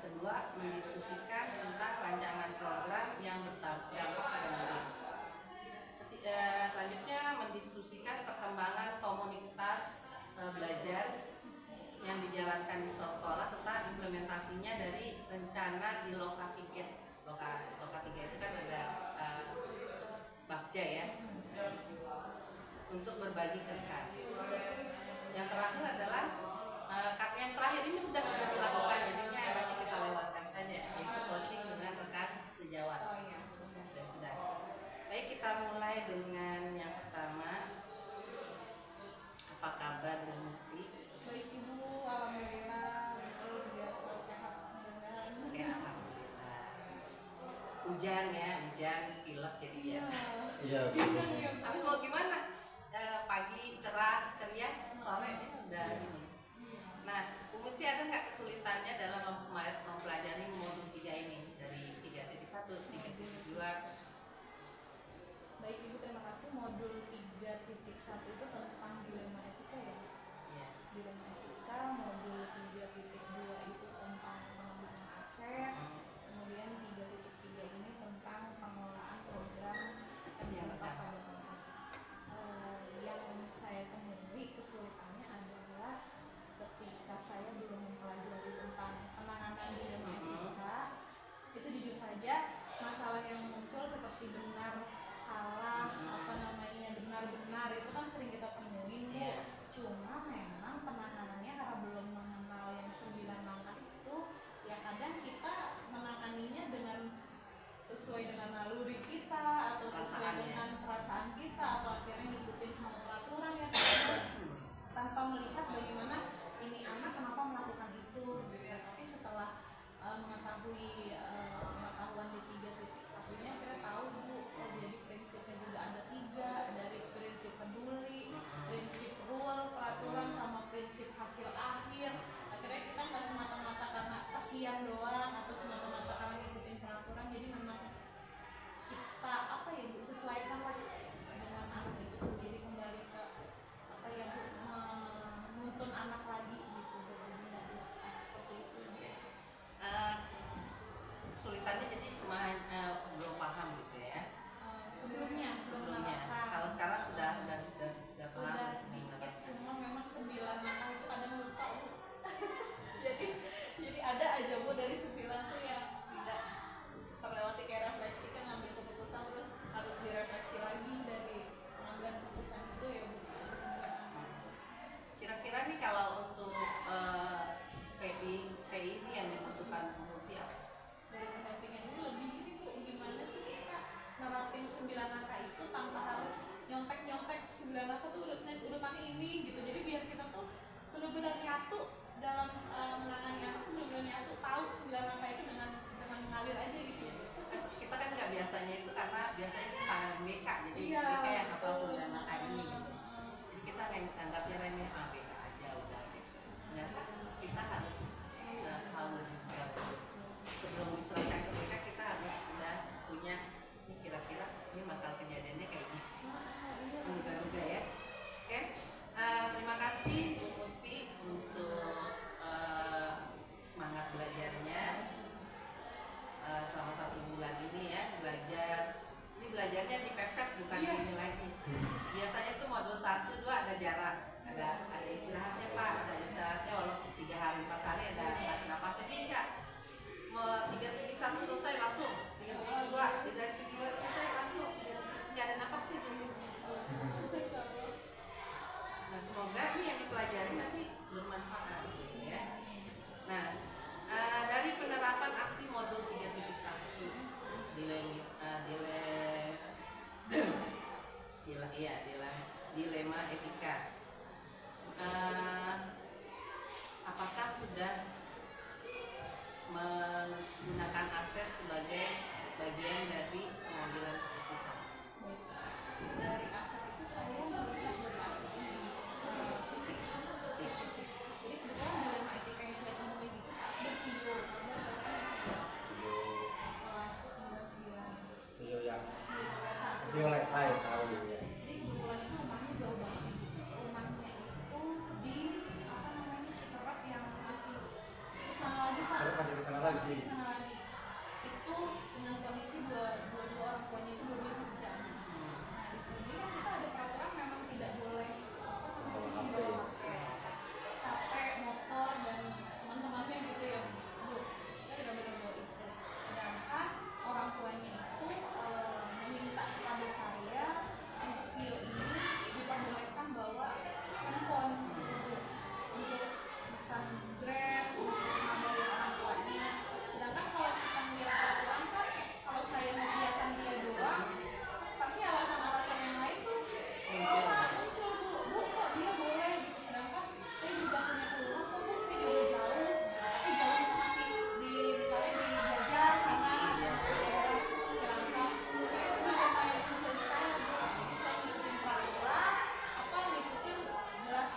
kedua, mendiskusikan tentang rancangan program yang berdampak pada murid. Selanjutnya, mendiskusikan perkembangan komunitas belajar yang dijalankan di sekolah serta implementasinya dari rencana di Loka 3. Loka 3 itu kan ada Bagja ya, untuk berbagi rekan. Yang terakhir adalah yang terakhir ini udah dilakukan, jadinya nanti kita lewatkan saja, yaitu coaching dengan rekan sejawat. Sudah. Baik, kita mulai dengan yang pertama. Apa kabar Bu Muti? Baik Ibu, alhamdulillah biasa sehat. Ya, alhamdulillah. Hujan, pilek jadi biasa. Iya. Tapi mau gimana? Pagi cerah, ceria, sore udah ini. Nah, Bu Muti ada nggak kesulitannya dalam mempelajari modul 3 ini dari 3.1, 3.2? Baik Ibu, terima kasih. Modul 3.1 itu tentang dilema etika ya? Iya. Dilema etika. Modul 3.2 itu tentang pengembangan aset. Kemudian 3.3 ini tentang pengelolaan program berdampak pada murid. Yang saya temui kesulitannya adalah ketika saya belum mempelajari tentang penanganan dilema etika, itu jujur saja masalah yang muncul seperti benar salah, benar itu kan sering kita temuin Bu. Cuma memang penanganannya karena belum mengenal yang 9 langkah itu, ya kadang kita menanganinya dengan sesuai dengan naluri kita atau sesuai dengan perasaan kita, atau akhirnya ngikutin sama peraturan ya tanpa melihat bagaimana ini anak kenapa melakukan itu. Tapi setelah mengetahui pengetahuan di 3.1-nya, saya tahu Bu, jadi prinsipnya juga ada 3, dari prinsip peduli, prinsip rule, peraturan, sama prinsip hasil akhir. Akhirnya kita nggak semata-mata karena kasihan doang atau semata-mata karena ngikutin peraturan. Jadi memang kita Bu, sesuaikan lagi dengan anak itu sendiri, kembali ke menuntun anak lagi gitu, seperti itu. Kesulitannya jadi cuma belum paham gitu ya. Sebelumnya. Kalau sekarang sudah paham. Sudah dikit, cuma memang 9 langkah itu kadang lupa Bu. jadi ada aja Bu dari 9 tuh yang tidak terlewati, kayak refleksi kan, ngambil keputusan terus harus direfleksi lagi dari pengambilan keputusan itu ya Bu. Kira-kira nih kalau untuk PI ini yang dibutuhkan Bu Muti apa? Dari pendampingan ini lebih ini Bu, gimana sih kita nerapin 9 langkah itu tanpa harus nyontek 9 langkah tuh urutannya ini gitu. Jadi biar kita tuh benar-benar nyatu dalam menangani anak, benar-benar nyatu, tahu 9 langkah itu dengan mengalir aja gitu. Kita kan nggak biasanya itu, karena biasanya itu tangan BK, jadi iya, BK yang hafal 9 langkah ini gitu. Jadi kita anggapnya remeh, BK aja udah gitu. Ternyata kita harus tahu lebih jauh. Sebelum diserahkan ke BK, kita harus sudah punya ini, kira-kira ini bakal kejadiannya kayak gini. Mudah-mudahan ya. Oke, terima kasih Bu Muti untuk semangat belajarnya selama 1 bulan ini ya, belajar. Ini belajarnya dipepet, bukan ini lagi. Biasanya tuh modul 1, 2 ada jarak, ada istirahatnya Pak, ada istirahatnya walaupun 3 hari 4 hari ada tarik nafasnya. Ini enggak, 3.1 selesai langsung, 3.2 selesai langsung, 3.3 nggak ada napasnya gitu. Nah, semoga ini yang dipelajari nanti bermanfaat gitu ya. Nah, dari penerapan aksi modul 3.1 dilema etika, apakah sudah menggunakan aset sebagai bagian dari pengambilan keputusan? Dari aset itu saya melihat dari aset ini fisik. Jadi kebetulan dilema etika yang saya temui itu bervideo kelas 99. Video yang Violeta ya tahu ya. Jadi kebetulan itu rumahnya jauh banget. Rumahnya itu di Citerat yang masih kesana lagi Pak. Terus masih kesana lagi. Sana lagi. Itu dengan kondisi dua orang tuanya itu dua kerja. Nah di sini kan kita ada peraturan memang tidak boleh membawa HP, motor dan teman-temannya gitu ya. Bu, kita tidak boleh bawa itu. Sedangkan orang tuanya itu meminta kepada saya untuk video ini diperbolehkan bawa handphone untuk pesan Grab, untuk mengabari orang tuanya. Sedangkan kalau kita melihat peraturan kan, kalau saya membiarkan dia doang, pasti alasan-alasan yang lain tuh sama muncul. Bu kok dia boleh gitu, sedangkan saya juga punya keluhan kok Bu, saya juga jauh, tapi jauh itu masih di misalnya di Jajar sana atau di daerah Cilangkap. Saya itu juga kayak muncul di saya Bu, jadi saya ngikutin peraturan apa ngikutin belas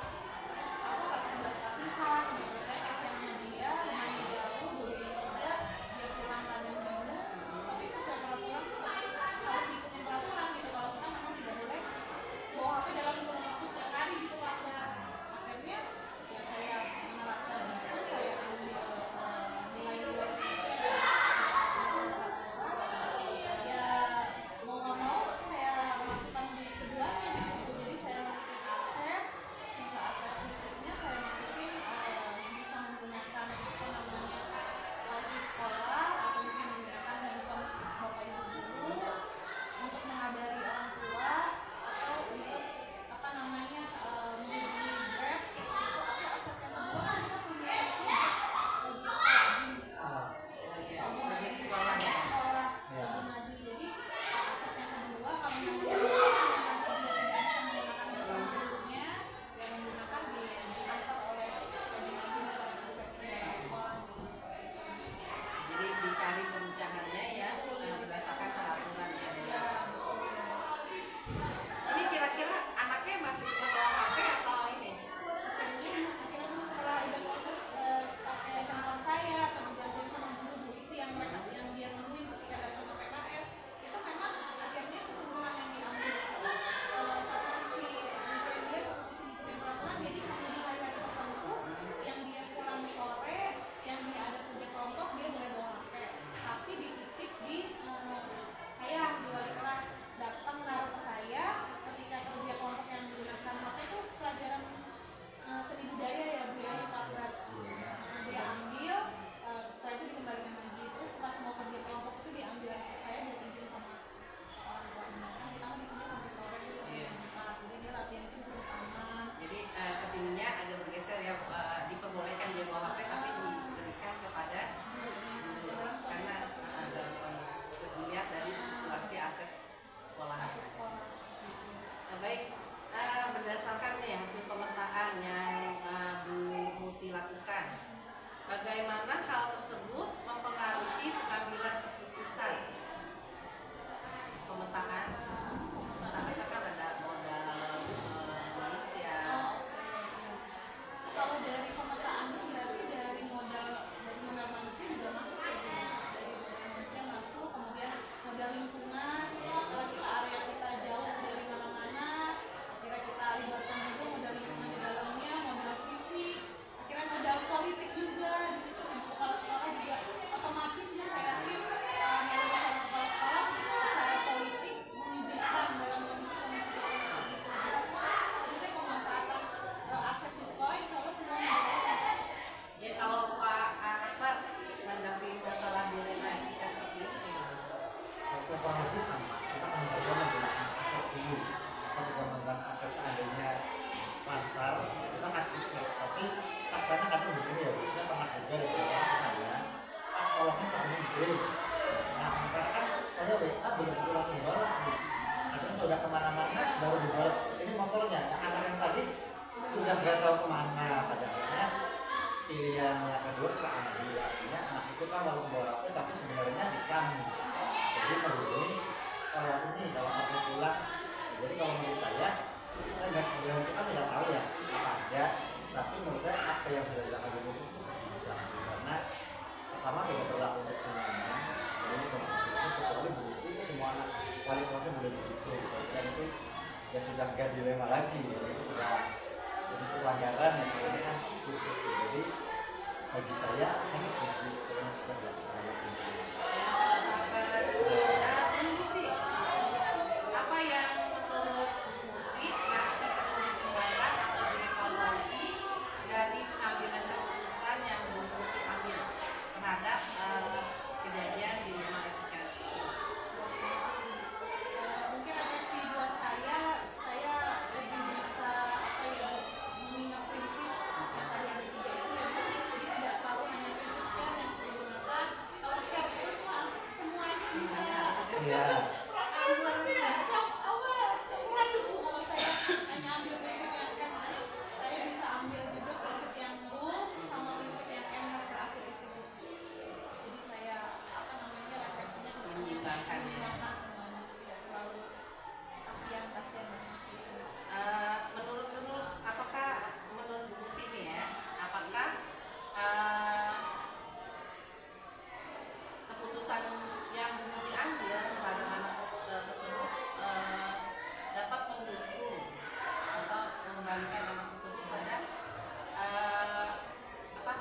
apa belas kasihan gitu. Saya kasihan sama dia, rumahnya jauh, dulu kerja, dia pulang kadang dulu, tapi sesuai peraturan tuh harus ngikutin peraturan gitu. Kalau kita memang tidak boleh bawa HP dalam kurun waktu setiap hari gitu Pak. Akhirnya ya saya menerapkan itu, saya ambil nilai-nilai itu ya mau nggak mau saya masukkan di keduanya gitu. Jadi saya masukin aset, bisa aset fisiknya saya masukin bisa menggunakan apa namanya wifi sekolah atau bisa menggunakan handphone bapak ibu guru untuk mengabari orang tua atau untuk apa namanya menghubungi Grab seperti itu. Atau aset yang kedua kan kita punya Bagi sekolah ya. sekolah Ya. Nadi. Jadi aset yang kedua kalau nanti dia tidak bisa menggunakan handphone gurunya, yang menggunakan diantar oleh Nadi dalam aset sekolah. Jadi dicari perencananya ya berdasarkan peraturan ya. Ini kira-kira anaknya masih tetap bawa HP atau ini? Akhirnya dulu setelah udah proses pakai handphone saya atau digantiin sama guru isi yang mereka yang dia nemuin ketika datang ke PKS, itu memang akhirnya kesimpulan yang diambil itu satu sisi mikirin dia, satu sisi ngikutin peraturan. Jadi hanya di hari-hari tertentu yang dia pulang sore, yang dia ada kerja kelompok, dia boleh bawa HP, tapi dititip di saya di wali kelas, datang naruh ke saya ketika kerja kelompok yang menggunakan HP itu pelajaran seni budaya ya Bu ya, Pak Berat. Dia ambil, setelah itu dikembalikan lagi. Terus pas mau kerja kelompok itu diambil lagi ke saya, dia izin sama orang tuanya. Kan kita kan di sini sampai sore gitu, Iya. jadi dia latihan itu bisa di taman. Jadi kesininya agak bergeser ya, diperbolehkan dia bawa HP tapi diberikan kepada guru karena dalam kondisi dilihat dari situasi aset sekolah. Aset sekolah. Baik, berdasarkan nih hasil pemetaan yang Bu Muti lakukan, bagaimana hal tersebut mempengaruhi pengambilan keputusan? Pemetaan, misalkan ada modal manusia. Kalau dari pemetaan itu berarti dari modal manusia juga masuk ya Bu. Dari modal manusia masuk, kemudian modal lingkungan. Kalau kita area kita jauh dari mana-mana, akhirnya kita libatkan juga modal lingkungan di dalamnya, modal fisik, akhirnya modal politik juga di situ. Ibu kepala sekolah juga otomatis nih saya yakin dari bersama kepala sekolah secara politik mengizinkan dalam kondisi-kondisi tertentu gitu. Jadi saya pemanfaatan aset di sekolah insya Allah semua mendapatkan. Ya kalau Pak Akbar menanggapi masalah dilema etika seperti ini gimana? Saya kurang lebih sama. Kita akan mencoba menggunakan aset dulu. Kita juga menggunakan aset seandainya lancar, kita akan aset. Tapi faktanya kadang begini ya, Bu. Saya pernah juga dari orang ke saya, Pak tolongnya pesenin green. Nah sementara kan saya WA begitu langsung balas nih. Akhirnya sudah kemana-mana baru dibalas. Ini motornya, anak yang tadi sudah nggak tahu kemana. Padahalnya pilihan yang kedua kita ambil. Artinya anak itu kan walaupun bawa HP tapi sebenarnya di kami. Jadi menghubungi ini kalau pas mau pulang. Jadi kalau menurut saya nggak sebenarnya kita tidak tahu ya apa aja. Tapi menurut saya apa yang sudah dilakukan itu bisa karena pertama tidak berlaku untuk semuanya. Jadi kondisi khusus kecuali begitu itu semua anak wali kelasnya boleh begitu. Dan itu ya sudah nggak dilema lagi. Itu sudah jadi pelanggaran ya. Ini kan khusus. Jadi bagi saya setuju dengan sudah kejadian di rumah etika tersebut? Mungkin refleksi buat saya lebih bisa apa ya Bu, mengingat prinsip yang tadi ada 3 itu ya Bu. Jadi tidak selalu hanya prinsip kan yang sering digunakan. Kalau care terus mah semuanya bisa Iya. Asalnya awal kurang dulu kalau saya hanya ambil prinsip yang kan saya bisa ambil juga prinsip yang Bu sama prinsip yang M mas terakhir itu Bu. Jadi saya apa namanya refleksinya Menyimbangkan ya. menyimbangkan semuanya, tidak selalu kasihan menurut Bu Putih nih ya, apakah eh, keputusan yang Bu Putih ambil terhadap anak tersebut dapat mendukung atau mengembalikan anak tersebut pada apa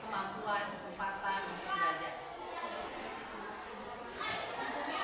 kemampuan kesempatan untuk belajar? tentunya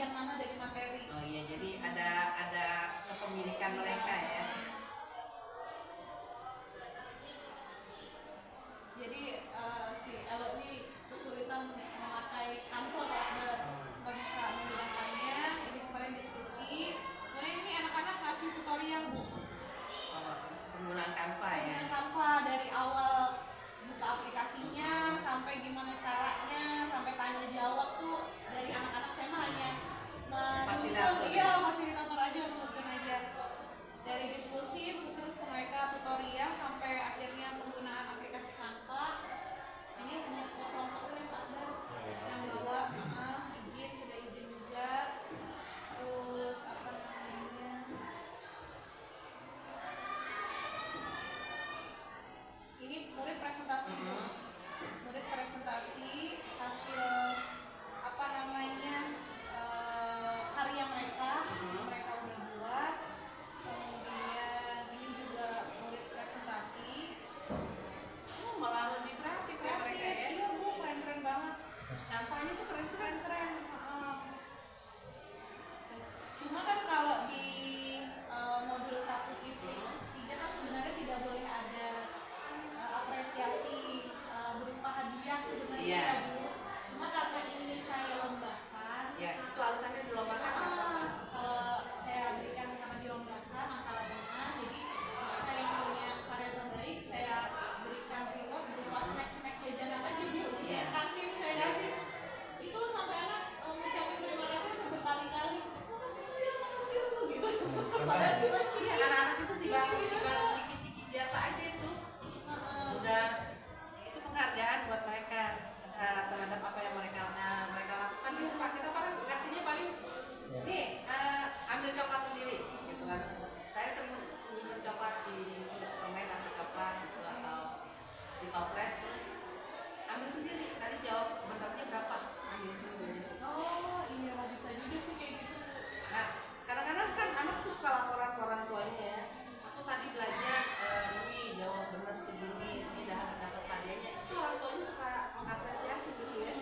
bagian mana dari materi. Oh iya, jadi ada kepemilikan mereka ya. Jadi si Elo ini kesulitan memakai Canva Pak Akbar, nggak bisa menggunakannya. Ini kemarin diskusi. Kemudian ini anak-anak ngasih tutorial Bu. Oh, penggunaan Canva ya. Penggunaan Canva dari awal buka aplikasinya sampai gimana caranya, sampai tanya jawab tuh dari anak-anak. Saya mah hanya Fasilitator. iya fasilitator aja, menurutkan aja. Dari diskusi terus ke mereka tutorial sampai akhirnya penggunaan aplikasi Canva. Ini hanya kelompok yang Pak Akbar yang bawa izin, sudah izin juga. Terus apa namanya? Ini murid presentasi Bu. Murid presentasi hasil apa namanya karya mereka yang mereka udah buat. Kemudian ini juga murid presentasi. Oh, malah lebih kreatif ya mereka ya. Iya Bu, keren-keren banget. Canva-nya tuh keren-keren. Keren-keren. Cuma kan kalau di modul 1.3 kan sebenarnya tidak boleh ada apresiasi berupa hadiah sebenarnya Iya. ya Bu. Cuma karena ini saya lombakan, Ya, itu alasannya dilombakan apa? kalau saya berikan karena dilombakan angka lapangan, jadi mereka yang punya karya terbaik saya berikan reward berupa snack-snack jajanan aja Bu. Di Iya. kantin saya kasih itu sampai anak ngucapin terima kasih sampai berkali-kali. Makasih ya Bu gitu. Padahal cuma ciki. Iya, anak-anak itu tiba biasa. ciki-ciki biasa aja itu. Udah itu penghargaan buat mereka terhadap apa yang mereka lakukan gitu Pak. Kita paling kasihnya paling nih ambil coklat sendiri gitu kan. Saya sering minum coklat di permen atau coklat gitu atau di toples, terus ambil sendiri. Tadi jawab benarnya berapa, ambil sendiri. Oh iya bisa juga sih kayak gitu. Nah, kadang-kadang kan anak tuh suka laporan ke orang tuanya ya. Aku tadi belajar ini jawab benar segini, ini dah dapat hadiahnya. Itu orang tuanya suka mengapresiasi gitu ya.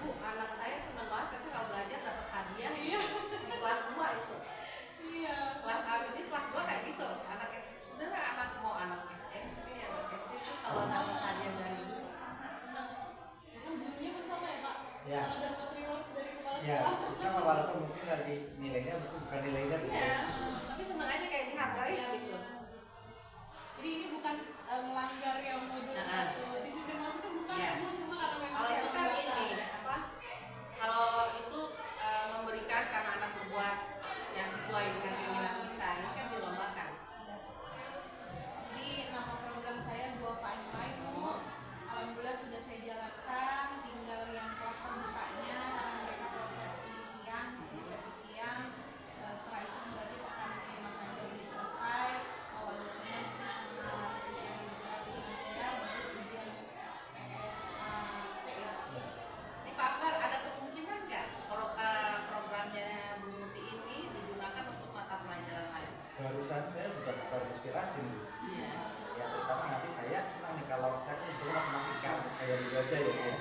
Bu, anak saya seneng banget katanya kalau belajar dapat hadiah. Iya. Di kelas 2 itu. Iya. Jadi kelas 2 kayak gitu. Anak sebenarnya anak mau anak SMP, anak SD itu kalau dapat hadiah dari guru sama seneng. Kan gurunya pun sama ya Pak. Ya. Kalau dapat reward dari kepala Ya, sekolah. sama walaupun mungkin dari nilainya bukan nilainya Iya, sebenarnya. tapi seneng aja kayak dihargai gitu. Jadi ini bukan melanggar yang modul Nah. 1 disiplin maksudnya bukan Iya. Bu, cuma karena memang Kalau saya itu kan lombakan. ini apa? Kalau itu memberikan karena anak berbuat yang sesuai dengan keinginan kita, ini kan dilombakan. Jadi nama program saya Dua Fine Line Bu. Alhamdulillah sudah saya jalankan, tinggal yang kelas terbukanya karena mereka sesi siang. Setelah itu berarti pekan kelima udah selesai. Awal Desember yang integrasi dengan saya baru ujian PSAT ya. Ini Pak Akbar, ada kemungkinan nggak programnya Bu Muti ini digunakan untuk mata pelajaran lain? Barusan saya sudah terinspirasi nih. Iya. Ya terutama nanti saya senang nih kalau saya kan dulu matematika kayak dulu aja ya Bu.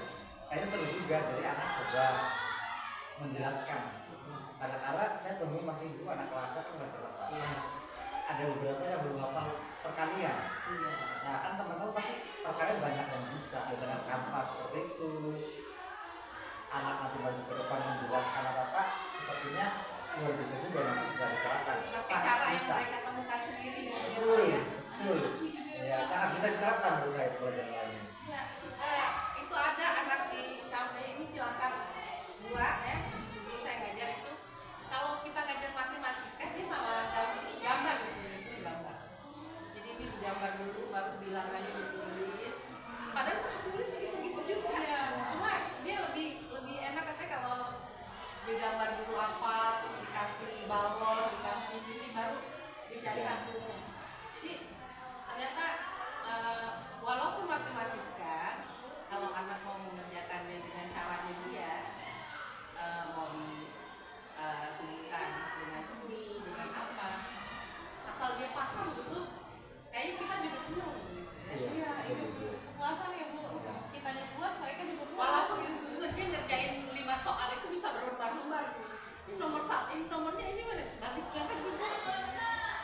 Kayaknya seru juga, jadi anak coba menjelaskan. Kadang-kadang saya temui masih dulu anak kelas kan udah jelas lah. Iya. Ada beberapa yang belum hafal perkalian. Iya. Nah kan teman-teman pasti perkalian banyak yang bisa dengan Canva seperti itu. Anak nanti maju ke depan menjelaskan apa sepertinya luar biasa juga nanti bisa diterapkan. Pakai Sangat cara yang bisa. mereka temukan sendiri gitu ya Pak Betul, ya. betul. Ya sangat bisa diterapkan menurut saya pelajaran lain. Ya, itu ada anak di ini Cilangkap 2 ya. Jadi saya ngajar itu kalau kita ngajar matematika dia malah gambar gitu, itu gambar. Jadi ini digambar dulu baru bilangannya ditulis. Padahal hasilnya segitu-gitu juga. Iya. Cuma dia lebih enak katanya kalau digambar dulu apa, terus dikasih balon, dikasih ini baru dicari hasilnya. Jadi ternyata walaupun matematika kalau anak mau mengerjakannya dengan caranya dia mau dihubungkan dengan seni, dengan apa, asal dia paham gitu, kayaknya kita juga seneng gitu ya. Iya, itu kepuasan ya Bu. Kitanya puas, mereka juga puas Walaupun gitu. dia ngerjain 5 soal itu bisa berlembar-lembar gitu. ini nomor satu, ini nomornya ini mana? Balikkan lagi Bu.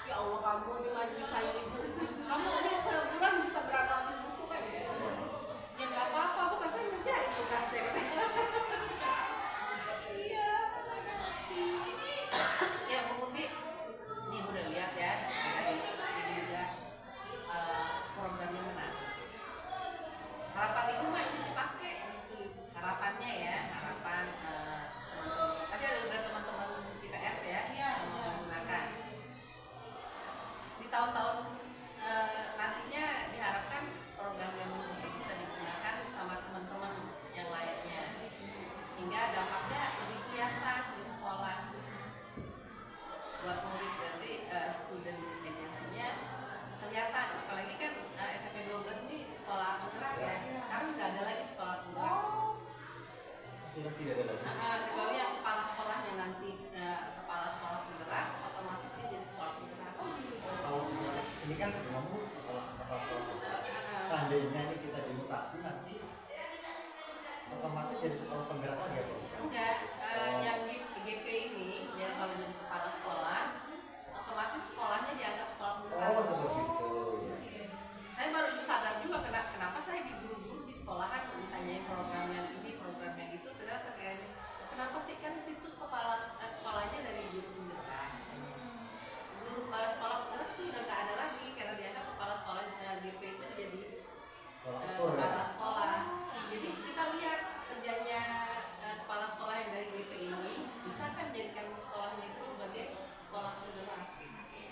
Ya Allah kamu ini mah nyusahin ibu. Kamu ini sebulan bisa berapa habis buku kan? Ya nggak apa-apa, bukan saya ngerjain tugasnya. Iya. Ya Bu Muti, ini udah lihat ya. Ini udah programnya menarik. Harapan itu mah ini dipakai gitu. Harapannya ya, harapan teman-teman. Tadi ada teman-teman IPS ya yang menggunakan. Di tahun-tahun nantinya diharapkan program yang bisa digunakan sama teman-teman yang lainnya, sehingga dampaknya lebih kelihatan di sekolah buat murid. Berarti student agency-nya kelihatan, apalagi kan SMP 12 ini sekolah penggerak ya. Sekarang nggak ada lagi sekolah penggerak. Sudah tidak ada lagi. Kecuali yang kepala sekolahnya nanti kepala sekolah penggerak, otomatis dia jadi sekolah penggerak. Kalau misalnya ini kan ngomong sekolah kepala sekolah. Seandainya ini kita dimutasi nanti otomatis jadi sekolah penggerak lagi ya Pak? Enggak, yang GP ini ya kalau jadi kepala sekolah, otomatis sekolahnya dianggap sekolah penggerak. Oh seperti itu ya. Saya baru sadar juga kenapa saya diguru-guru di sekolahan ditanyain program yang ini, program yang itu, ternyata kayaknya kenapa sih kan situ kepalanya dari guru penggerak. Guru sekolah penggerak itu udah nggak ada lagi karena dianggap kepala sekolah GP itu jadi kepala sekolah. Jadi kita lihat kerjanya kepala sekolah yang dari GP ini bisa kan jadikan sekolahnya itu sebagai sekolah penggerak.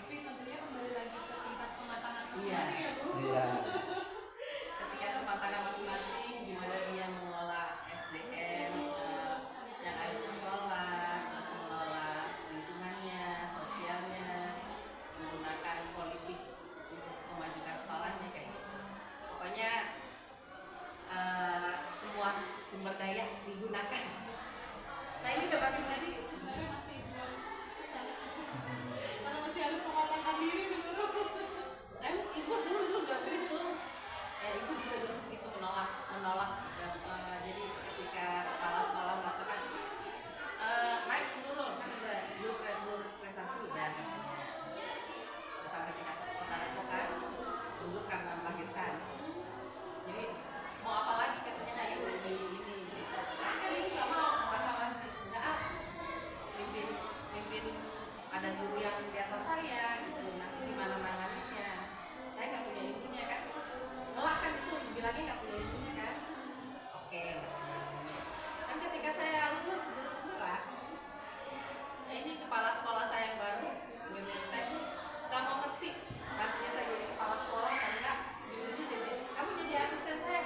Tapi tentunya kembali lagi ke tingkat kematangan Iya. masing-masing ya Bu. Iya. Ketika kematangan masing-masing, gimana dia mengelola SDM yang ada di sekolah, terus mengelola lingkungannya, sosialnya, menggunakan politik untuk memajukan sekolahnya kayak gitu. Pokoknya semua sumber daya digunakan. Nah ini sebab jadi Sebenarnya masih belum kesana karena masih harus mematangkan diri dulu. ibu dulu juga begitu. Ibu juga dulu begitu menolak. Jadi ketika kepala sekolah mengatakan naik turun kan udah belum prestasi udah katanya. Sampai tingkat kota Depok kan mundur karena melahirkan. Jadi mau apa lagi katanya ayo di ini. Tapi kan ibu nggak mau masih nggak mimpin ada guru yang di atas saya gitu, nanti gimana nanganinya, saya nggak punya ibunya kan, ngelak kan itu bilangnya nggak punya ibunya kan, oke. Dan ketika saya lulus guru penggerak, ini kepala sekolah saya yang baru Bu Emerita itu nggak mau ngetik nantinya saya jadi kepala sekolah kan enggak, dulunya jadi kamu jadi asisten saya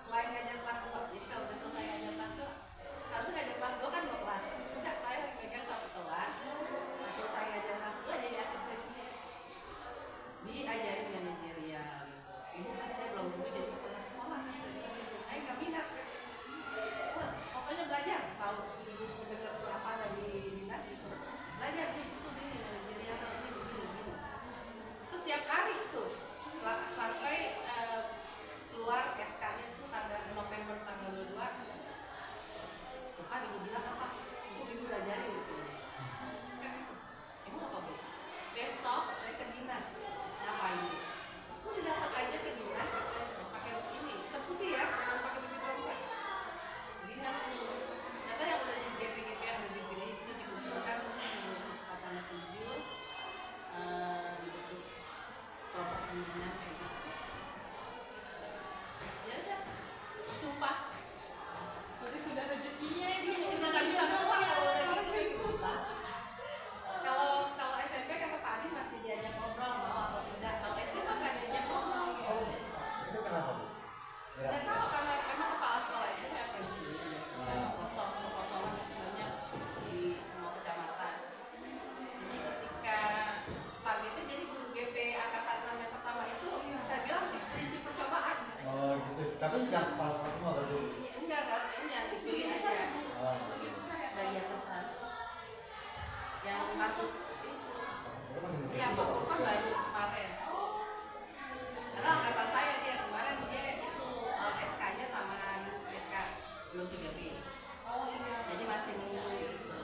selain ngajar kelas 2. Jadi kalau udah selesai ngajar kelas 2 harusnya ngajar kelas 2 kan 2 kelas, enggak, saya lagi pegang 1 kelas. Selesai ngajar kelas 2 jadi asisten, diajarin manajerial gitu. Ibu kan saya belum tentu jadi kepala sekolah, saya bilang gitu, saya nggak minat kan. Wah, pokoknya belajar, tahu ibu mendengar apa dari dinas itu, belajar di susun ini manajerial ini begini. Itu tiap hari itu sampai keluar SK-nya itu tanggal November tanggal 22. Bukan ibu bilang apa? Ibu belajarin gitu. Emang apa Bu? Besok saya ke dinas. Ngapain? Udah datang aja ke dinas, katanya pakai ini, hitam putih ya, jangan pakai baju perempuan. Dinas itu. Ternyata yang udah di GP-GP yang udah dipilih itu dikumpulkan untuk mengurus kesempatan 7 dibentuk kelompok pembinaan kayak gitu. Ya udah, sumpah. Berarti sudah rezekinya ini. Udah nggak bisa menolak kalau udah gitu kayak gitu. Kalau SMP kata Pak Adi masih diajak ngobrol mau atau tidak. Kalau SD mah nggak diajak ngobrol. Oh, itu kenapa Bu? Nggak tahu karena memang kepala sekolah SD yang pensiun dan kosongan itu banyak di semua kecamatan. Jadi ketika targetnya jadi guru GP angkatan 6 yang pertama itu saya bilang prinsip percobaan. Oh gitu. Tapi nggak kepala semua berarti. Enggak ini yang dipilih aja. Oh. Bagian besar yang masuk itu. Itu masih muda Yang juga, waktu Pak. kan baru kemarin. Karena angkatan saya dia kemarin dia itu SK-nya sama SK belum 3B. Oh iya. Jadi masih nunggu itu.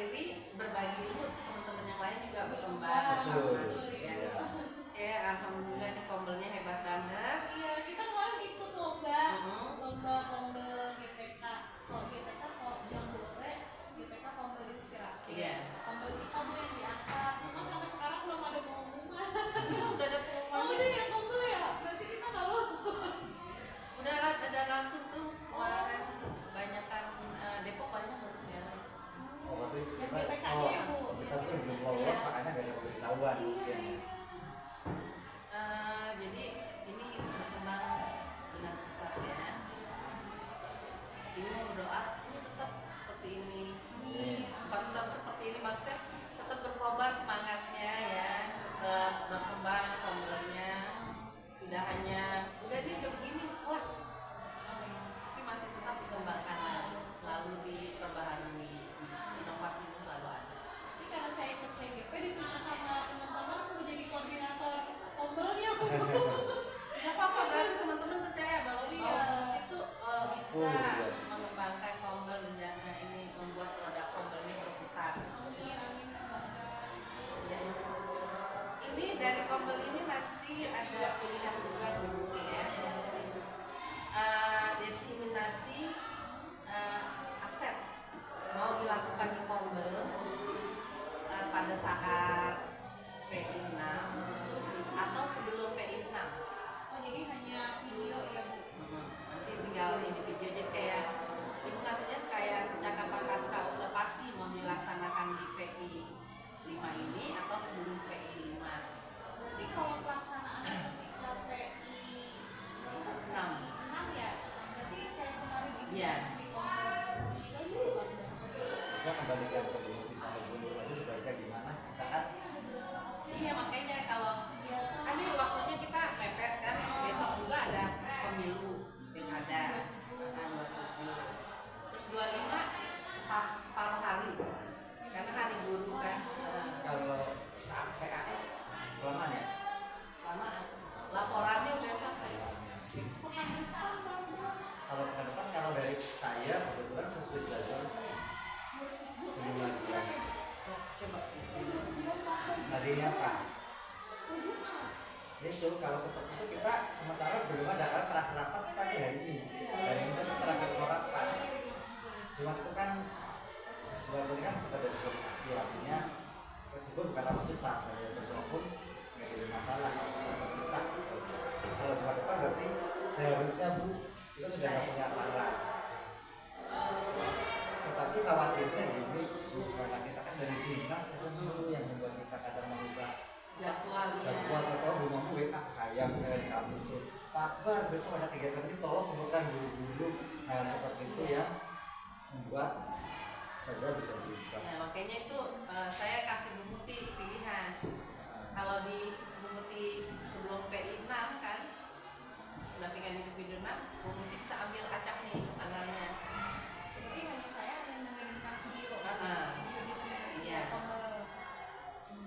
sendiri berbagi ilmu, teman-teman yang lain juga berkembang. Betul. Ya. Iya. Ya, alhamdulillah ini kombelnya hebat banget. Iya, kita kemarin ikut lomba, Mhm. lomba kombel GTK. Kalau GTK kalau Jambore, GTK kombel inspiratif. Iya. Kombel kita Bu yang diangkat. Cuma sampai sekarang belum ada pengumuman. Ya, udah ada Oh pengumuman. udah ya kombel ya, berarti kita nggak lolos. Udah ada langsung tuh kemarin banyakan Depok banyak baru jalan. Oh, berarti Yang kita, GTK-nya ya, Bu. kita tuh belum lolos, makanya gak ada pemberitahuan mungkin. Jadi ini berkembang dengan pesat ya. Ini mau berdoa ini tetap seperti ini. Bukan tetap seperti ini, maksudnya tetap berkobar semangatnya ya, tetap berkembang kombelnya. Tidak hanya udah ini udah begini puas, tapi masih tetap dikembangkan lagi, selalu diperbaharui, inovasi itu selalu ada. Ini karena saya ikut CGP dituntut sama teman-teman suruh jadi koordinator kombelnya. Gak apa-apa, berarti teman-teman percaya bahwa Iya. itu bisa Oh, iya. mengembangkan kombel menjadi ini, membuat produk kombel ini berputar. Amin, amin, semoga. Ya. Ini dari kombel ini nanti ada pilihan tugas nanti ya. Desiminasi aset mau dilakukan di kombel pada saat PI 6 atau sebelum PI 6. Oh jadi hanya video ya Bu? Nanti tinggal ini video, jadi kayak ibu ngasihnya kayak percakapan pasca observasi mau dilaksanakan di PI 5 ini atau sebelum PI 5. Berarti kalau pelaksanaan ketika PI 6. 6 ya, berarti kayak kemarin itu Iya. di kombel kita juga Saya kembalikan ke dulu bisa mundur aja sebaiknya gimana kita kan Iya, makanya kalau kan ini waktunya kita mepet kan, besok juga ada pemilu pilkada tanggal 27, terus 25 separuh hari karena hari guru kan. kalau saat PKS kelamaan ya. Lama laporannya udah sampai. pekan depan Bang. Kalau ke depan kalau dari saya kebetulan sesuai jadwal saya Bu, saya Bulan masih bulan. ya. Coba Saya masih belum paham. Tadinya apa? Jumat. Itu kalau seperti itu kita sementara belum ada karena terakhir rapat kita di hari ini. Hari ini kan terakhir rapat. Jumat itu kan Jumat ini kan sekedar visualisasi, artinya tersebut bukan apa besar, dari bentuk pun nggak jadi masalah kalau kita terpisah. Kalau Jumat depan berarti seharusnya Bu kita sudah nggak punya acara. Tetapi khawatirnya gini, karena kita kan dari dinas itu dulu yang membuat kita kadang mengubah jadwalnya. jadwal atau Bu Mamu WA ke saya misalnya di Kamis tuh Pak Akbar besok ada kegiatan ini tolong kumpulkan guru-guru hal seperti itu yang membuat jadwal bisa berubah. Ya, makanya itu saya kasih Bu Muti pilihan. Kalau di Bu Muti sebelum PI 6 kan, pendampingan individu 6, Bu Muti bisa ambil acak nih tanggalnya. Jadi hanya saya yang mengirimkan video. Heeh. Video di sini Iya. kombel.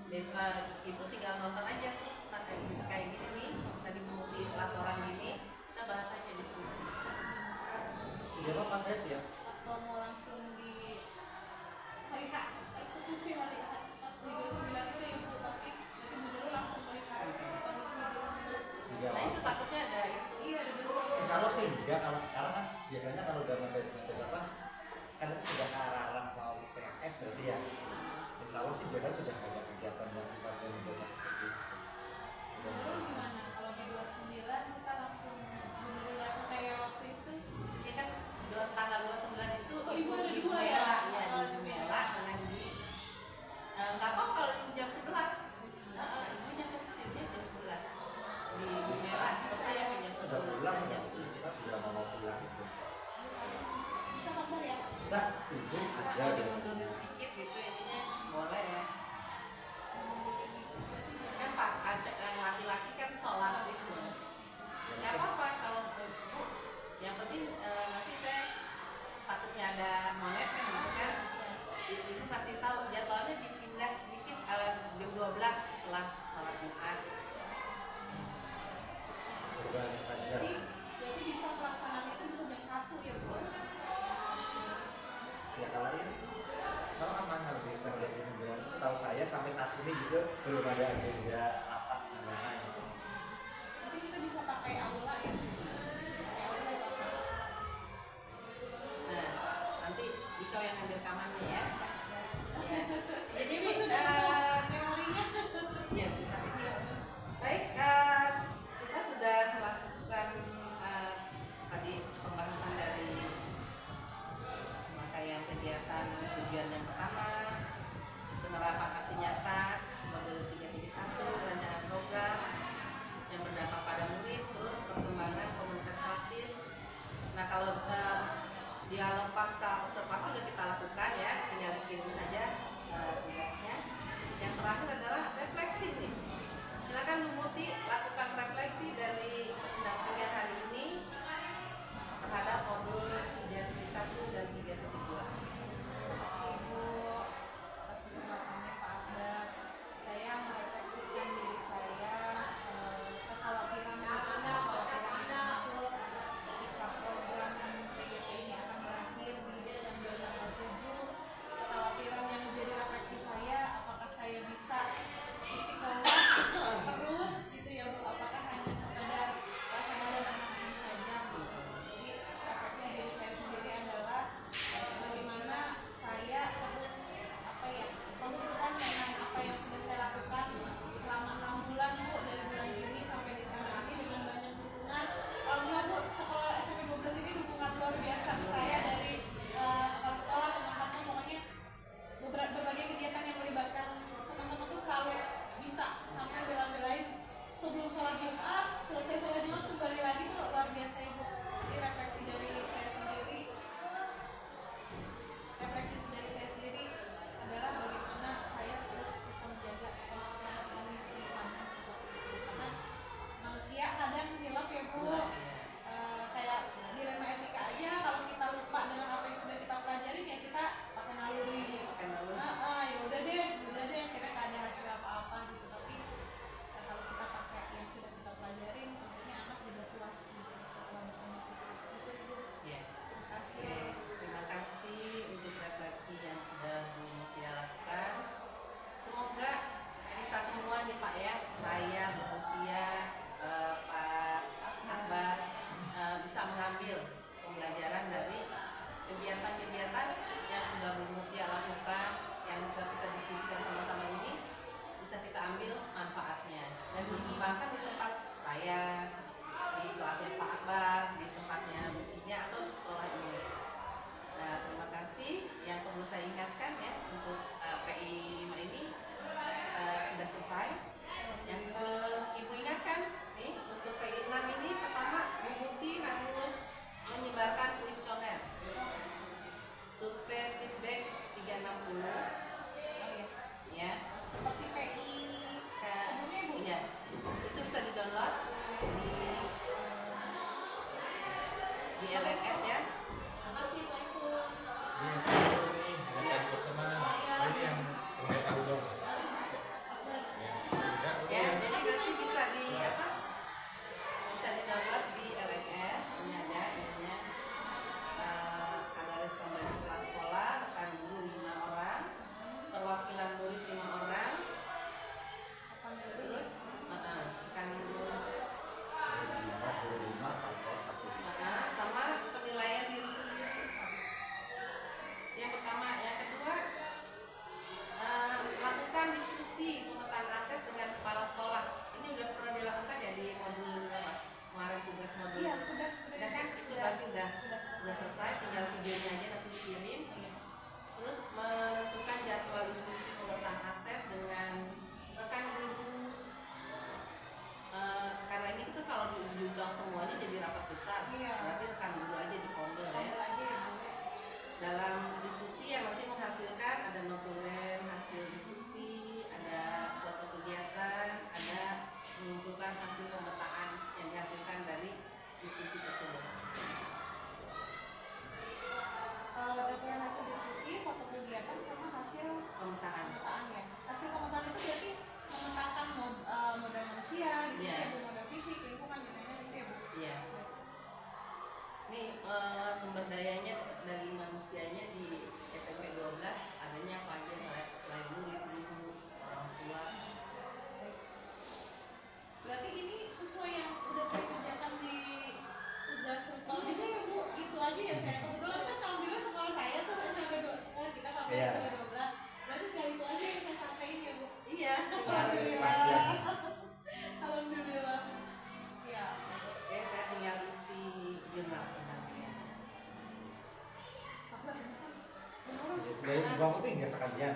Besok ibu tinggal nonton aja terus nanti bisa kayak gini nih. Tadi Bu Muti laporan gini, kita bahas aja diskusi. Tidak apa-apa saya siap. Atau mau langsung di hari H eksekusi hari H pas di 29 itu ya Bu, tapi nanti Bu dulu langsung melihat kondisi di sini. Tidak Nah itu apa-apa. takutnya ada itu. Iya ada betul. Insya Allah sih enggak, kalau sekarang kan biasanya kalau udah mepet-mepet apa kan itu sudah ke arah mau PKS berarti ya. Insya Allah sih biasanya sudah ada kegiatan yang sifatnya mendadak seperti itu. Dulu gimana kalau di 29 kita langsung dulu lihat kayak waktu itu. Iya kan tanggal 29 itu Oh, ibu ada di dua Mela, ya? ya di Mela dengan di nggak apa kalau di jam 11. Ibunya kan kesini jam 11 di Mela selesai ya jam Sudah 10 pulang jam ya, 7. kita sudah mau pulang itu. Bisa kabar ya? Bisa itu ada Kalau biasanya. dimundurin sedikit gitu ininya boleh ya. Kan Pak yang laki-laki kan sholat itu. Nggak apa-apa kalau Bu, yang penting nanti saya takutnya ada monet kan gitu kan. Ibu kasih tahu jadwalnya dipindah sedikit jam 12 setelah sholat Jumat. Jadwalnya saja. Berarti bisa pelaksanaannya itu bisa jam 1 ya Bu? Ya kalau ini soal mana lebih sampai saat ini juga belum ada agenda rapat dan lain-lain. Tapi kita bisa pakai aula ya. Pakai aula ya Pak. Nah, nanti Dika yang ambil rekamannya ya. Ya. Jadi Jadi sudah teorinya. ya kita baik, kita sudah melakukan tadi pembahasan dari rangkaian kegiatan tujuan yang pertama, penerapan aksi nyata modul 3.1 rancangan program yang berdampak pada murid, terus perkembangan komunitas praktis. Nah kalau dialog pasca observasi sudah kita lakukan ya, bawang putih enggak sekalian.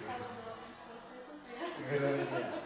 kalau belum selesai tuh kayak Enggak ada ya.